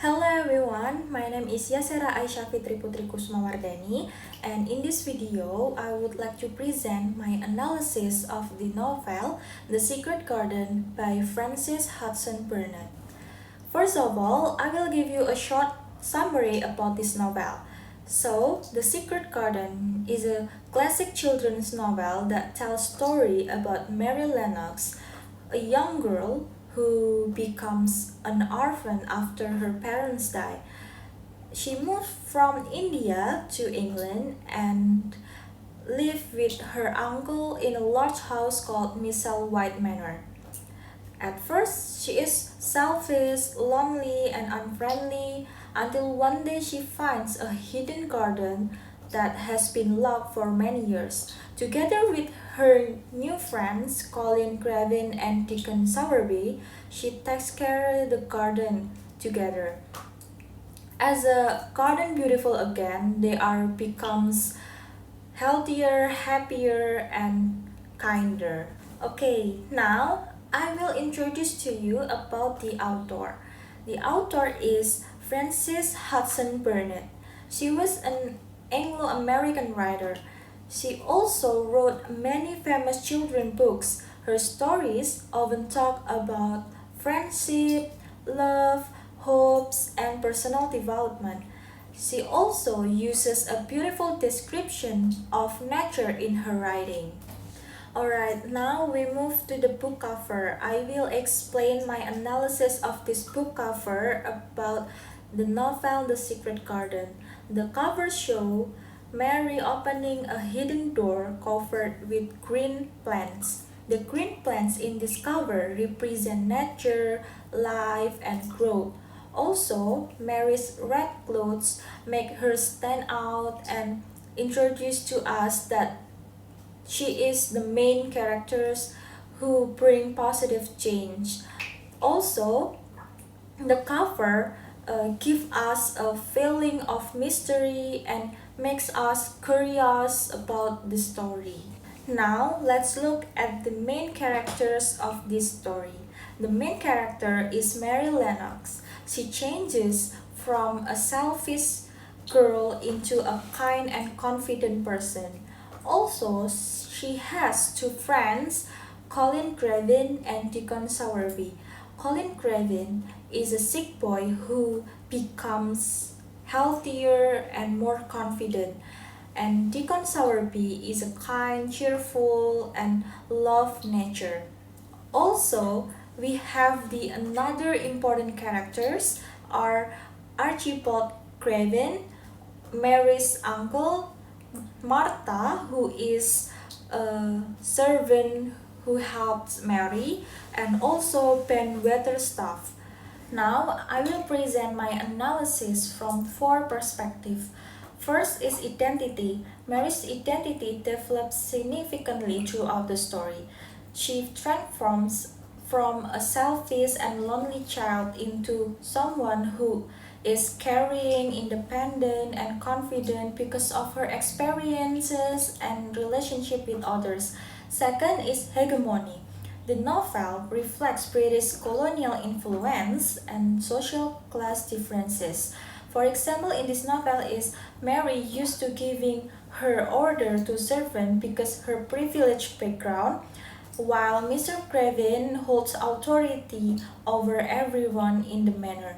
Hello everyone, my name is Yasera Aisyah Fitri Putri Kusumawardani, and in this video I would like to present my analysis of the novel The Secret Garden by Frances Hudson Burnett. First of all, I will give you a short summary about this novel. So, The Secret Garden is a classic children's novel that tells story about Mary Lennox, a young girl who becomes an orphan after her parents die. She moved from India to England and lived with her uncle in a large house called Misselthwaite Manor. At first, she is selfish, lonely, and unfriendly until one day she finds a hidden garden that has been locked for many years. Together with her new friends, Colin Craven and Deacon Sowerby, she takes care of the garden together. As a garden beautiful again, they are becomes healthier, happier, and kinder. Okay, now I will introduce to you about the author. The author is Frances Hudson Burnett. She was an Anglo-American writer. She also wrote many famous children's books. Her stories often talk about friendship, love, hopes, and personal development. She also uses a beautiful description of nature in her writing. Alright, now we move to the book cover. I will explain my analysis of this book cover about the novel The Secret Garden. The cover show Mary opening a hidden door covered with green plants. The green plants in this cover represent nature, life, and growth. Also, Mary's red clothes make her stand out and introduce to us that she is the main characters who bring positive change. Also, the cover gives us a feeling of mystery and makes us curious about the story. Now, let's look at the main characters of this story. The main character is Mary Lennox. She changes from a selfish girl into a kind and confident person. Also, she has two friends, Colin Craven and Deacon Sowerby. Colin Craven is a sick boy who becomes healthier and more confident. And Deacon Sowerby is a kind, cheerful, and love nature. Also, we have the another important characters are Archibald Craven, Mary's uncle, Martha, who is a servant who helps Mary, and also Ben Weatherstaff. Now, I will present my analysis from four perspectives. First is identity. Mary's identity develops significantly throughout the story. She transforms from a selfish and lonely child into someone who is caring, independent, and confident because of her experiences and relationship with others. Second is hegemony. The novel reflects British colonial influence and social class differences. For example, in this novel is Mary used to giving her order to servant because her privileged background, while Mr. Craven holds authority over everyone in the manor.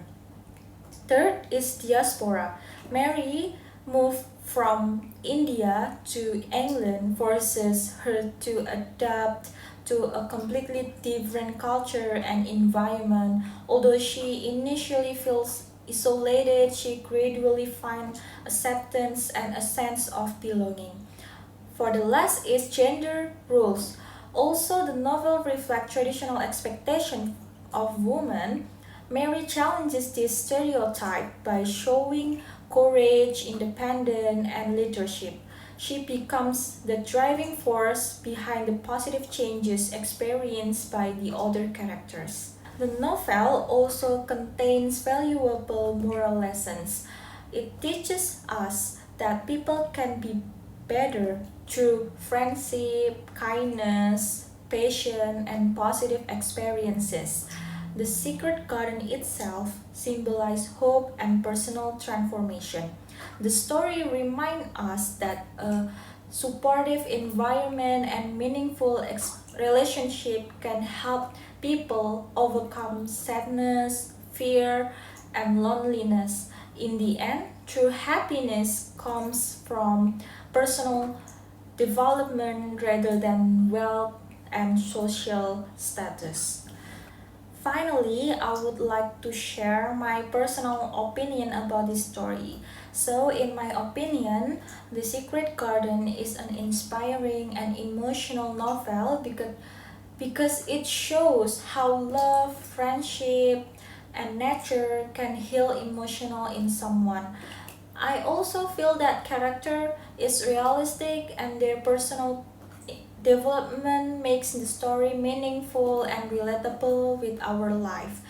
Third is diaspora. Mary moved from India to England forces her to adapt to a completely different culture and environment. Although she initially feels isolated, she gradually finds acceptance and a sense of belonging. For the last is gender roles. Also, the novel reflects traditional expectations of women. Mary challenges this stereotype by showing courage, independence, and leadership. She becomes the driving force behind the positive changes experienced by the other characters. The novel also contains valuable moral lessons. It teaches us that people can be better through friendship, kindness, patience, and positive experiences. the secret garden itself symbolizes hope and personal transformation. The story reminds us that a supportive environment and meaningful relationship can help people overcome sadness, fear, and loneliness. In the end, true happiness comes from personal development rather than wealth and social status. Finally, I would like to share my personal opinion about this story. So, in my opinion, The Secret Garden is an inspiring and emotional novel because it shows how love, friendship, and nature can heal emotional in someone. I also feel that character is realistic and their personal development makes the story meaningful and relatable with our life.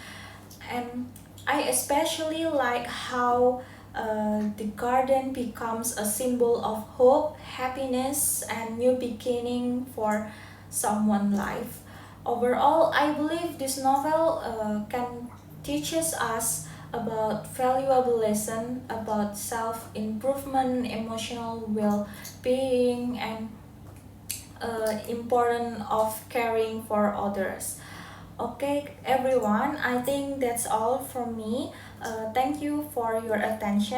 And I especially like how the garden becomes a symbol of hope, happiness, and new beginning for someone's life. Overall, I believe this novel can teaches us about valuable lesson about self-improvement, emotional well-being, and important of caring for others. Okay, everyone, I think that's all from me. Thank you for your attention.